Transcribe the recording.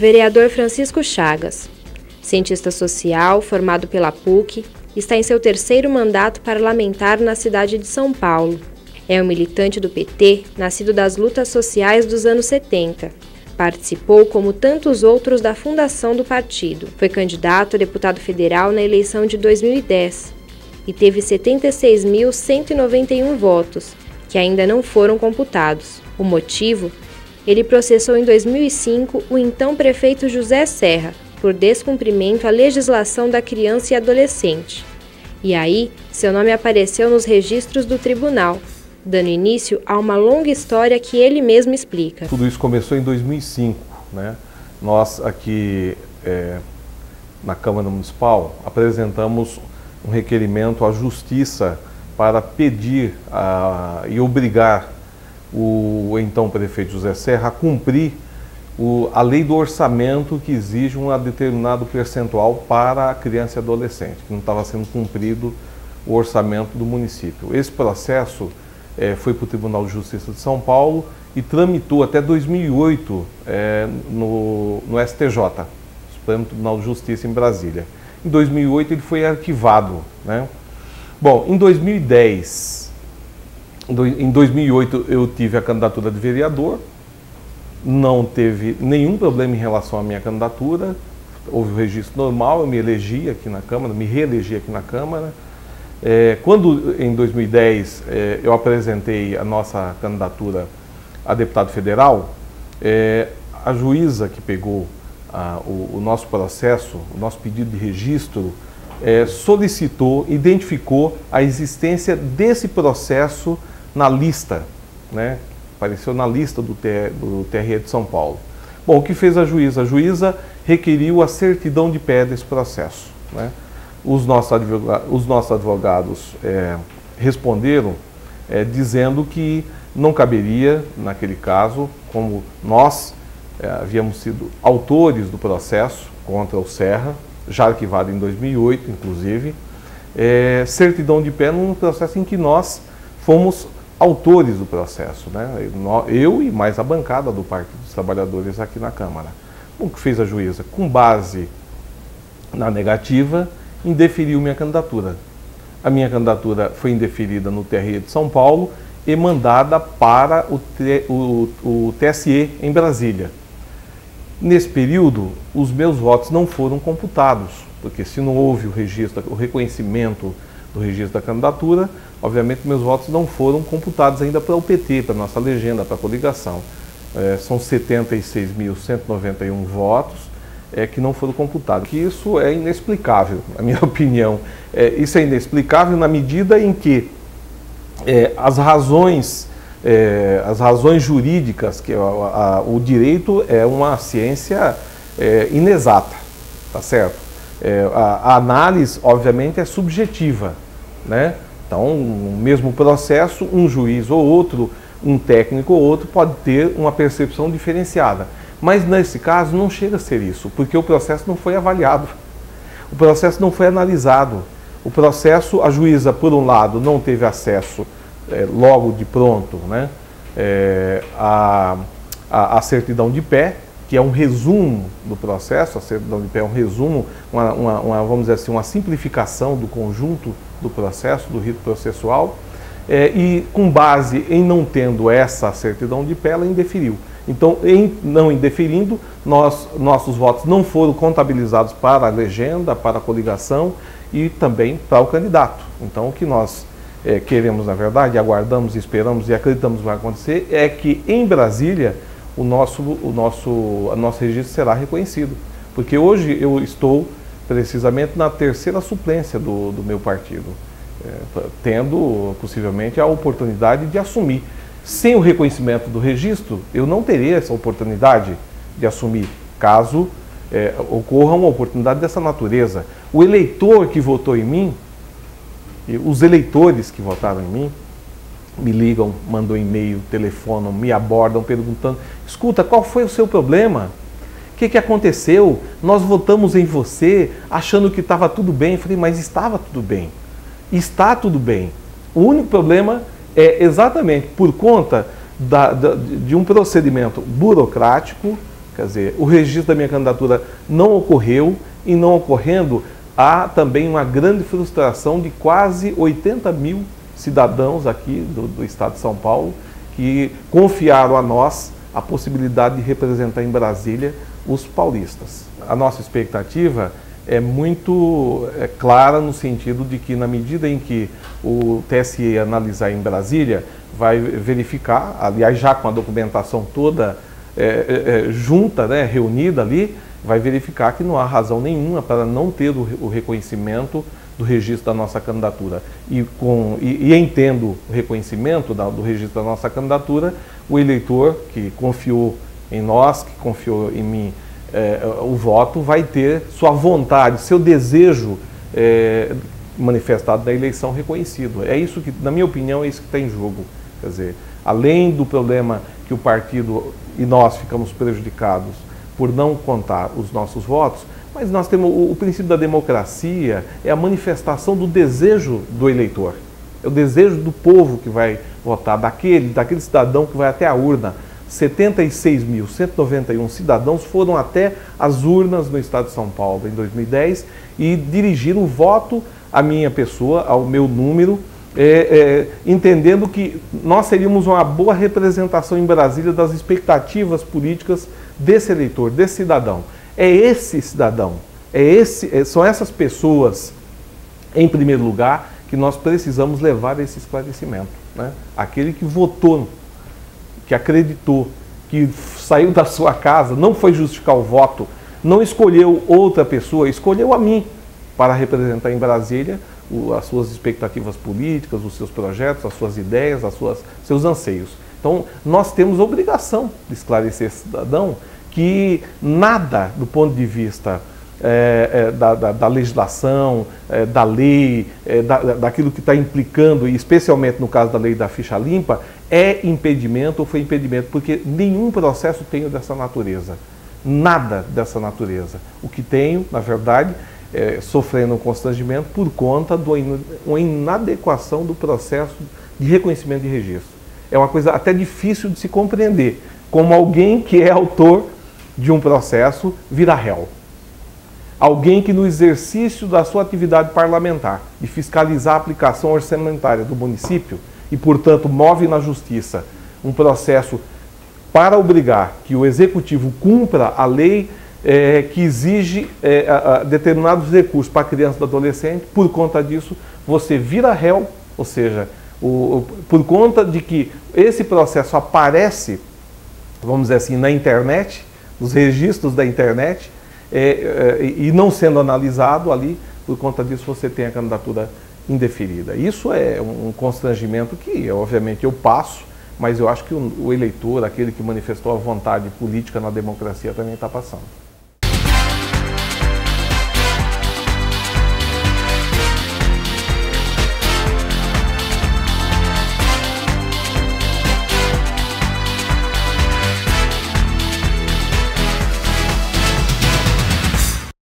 Vereador Francisco Chagas, cientista social, formado pela PUC, está em seu terceiro mandato parlamentar na cidade de São Paulo. É um militante do PT, nascido das lutas sociais dos anos 70. Participou, como tantos outros, da fundação do partido. Foi candidato a deputado federal na eleição de 2010 e teve 76.191 votos, que ainda não foram computados. O motivo? Ele processou em 2005 o então prefeito José Serra por descumprimento à legislação da criança e adolescente. E aí, seu nome apareceu nos registros do tribunal, dando início a uma longa história que ele mesmo explica. Tudo isso começou em 2005, né? Nós aqui na Câmara Municipal apresentamos um requerimento à Justiça para pedir e obrigar o então prefeito José Serra a cumprir a lei do orçamento, que exige um determinado percentual para a criança e adolescente, que não estava sendo cumprido o orçamento do município. Esse processo foi para o Tribunal de Justiça de São Paulo e tramitou até 2008 no STJ, Supremo Tribunal de Justiça em Brasília. Em 2008 ele foi arquivado, né? Bom, em 2008 eu tive a candidatura de vereador, não teve nenhum problema em relação à minha candidatura, houve o registro normal, eu me elegi aqui na Câmara, me reelegi aqui na Câmara. Quando em 2010 eu apresentei a nossa candidatura a deputado federal, a juíza que pegou o nosso processo, o nosso pedido de registro, solicitou, identificou a existência desse processo na lista, né? Apareceu na lista do TRE de São Paulo. Bom, o que fez a juíza? A juíza requeriu a certidão de pé desse processo, né? Os nossos advogados responderam dizendo que não caberia, naquele caso, como nós havíamos sido autores do processo contra o Serra, já arquivado em 2008, inclusive, certidão de pé num processo em que nós fomos autores do processo, né? Eu e mais a bancada do Partido dos Trabalhadores aqui na Câmara. O que fez a juíza? Com base na negativa, indeferiu minha candidatura. A minha candidatura foi indeferida no TRE de São Paulo e mandada para o TSE em Brasília. Nesse período, os meus votos não foram computados, porque se não houve o reconhecimento do registro da candidatura, obviamente meus votos não foram computados ainda para o PT, para a nossa legenda, para a coligação. São 76.191 votos que não foram computados. Que isso é inexplicável, na minha opinião. Isso é inexplicável na medida em que as razões jurídicas, que o direito é uma ciência inexata, tá certo? A análise, obviamente, é subjetiva, né? Então, o mesmo processo, um juiz ou outro, um técnico ou outro, pode ter uma percepção diferenciada. Mas, nesse caso, não chega a ser isso, porque o processo não foi avaliado, o processo não foi analisado. O processo, a juíza, por um lado, não teve acesso logo de pronto, né, a certidão de pé, que é um resumo do processo. A certidão de pé é um resumo, vamos dizer assim, uma simplificação do conjunto do processo, do rito processual, e com base em não tendo essa certidão de pé, ela indeferiu. Então, em não indeferindo, nossos votos não foram contabilizados para a legenda, para a coligação e também para o candidato. Então, o que nós queremos, na verdade, aguardamos, esperamos e acreditamos que vai acontecer, é que em Brasília o nosso registro será reconhecido. Porque hoje eu estou precisamente na terceira suplência do meu partido, tendo possivelmente a oportunidade de assumir. Sem o reconhecimento do registro, eu não teria essa oportunidade de assumir, caso ocorra uma oportunidade dessa natureza. O eleitor que votou em mim, os eleitores que votaram em mim, me ligam, mandam e-mail, telefonam, me abordam perguntando: escuta, qual foi o seu problema? O que aconteceu? Nós votamos em você achando que estava tudo bem. Eu falei, mas estava tudo bem. Está tudo bem. O único problema é exatamente por conta de um procedimento burocrático, Quer dizer, o registro da minha candidatura não ocorreu, e não ocorrendo, há também uma grande frustração de quase 80 mil cidadãos aqui do estado de São Paulo que confiaram a nós a possibilidade de representar em Brasília os paulistas. A nossa expectativa é muito clara no sentido de que, na medida em que o TSE analisar em Brasília, vai verificar, aliás, já com a documentação toda junta, né, reunida ali, vai verificar que não há razão nenhuma para não ter o reconhecimento do registro da nossa candidatura. E entendo o reconhecimento do registro da nossa candidatura, o eleitor que confiou em nós, que confiou em mim, o voto, vai ter sua vontade, seu desejo manifestado na eleição reconhecido. É isso que, na minha opinião, é isso que está em jogo. Quer dizer, além do problema que o partido e nós ficamos prejudicados por não contar os nossos votos, mas nós temos o princípio da democracia, é a manifestação do desejo do eleitor. É o desejo do povo que vai votar, daquele cidadão que vai até a urna. 76.191 cidadãos foram até as urnas no estado de São Paulo em 2010 e dirigiram o voto à minha pessoa, ao meu número, entendendo que nós seríamos uma boa representação em Brasília das expectativas políticas desse eleitor, desse cidadão. É esse cidadão, são essas pessoas, em primeiro lugar, que nós precisamos levar esse esclarecimento, né? Aquele que votou, que acreditou, que saiu da sua casa, não foi justificar o voto, não escolheu outra pessoa, escolheu a mim para representar em Brasília as suas expectativas políticas, os seus projetos, as suas ideias, seus anseios. Então, nós temos a obrigação de esclarecer esse cidadão que nada, do ponto de vista da legislação, da lei, daquilo que está implicando, e especialmente no caso da lei da ficha limpa, é impedimento ou foi impedimento, porque nenhum processo tenho dessa natureza. Nada dessa natureza. O que tenho, na verdade, sofrendo um constrangimento por conta de uma inadequação do processo de reconhecimento de registro. É uma coisa até difícil de se compreender, como alguém que é autor de um processo vira réu. Alguém que no exercício da sua atividade parlamentar, de fiscalizar a aplicação orçamentária do município e, portanto, move na justiça um processo para obrigar que o executivo cumpra a lei que exige determinados recursos para criança e adolescente, por conta disso você vira réu, ou seja, por conta de que esse processo aparece, vamos dizer assim, na internet, nos registros da internet, e não sendo analisado ali, por conta disso você tem a candidatura indeferida. Isso é um constrangimento que, obviamente, eu passo, mas eu acho que o eleitor, aquele que manifestou a vontade política na democracia, também está passando.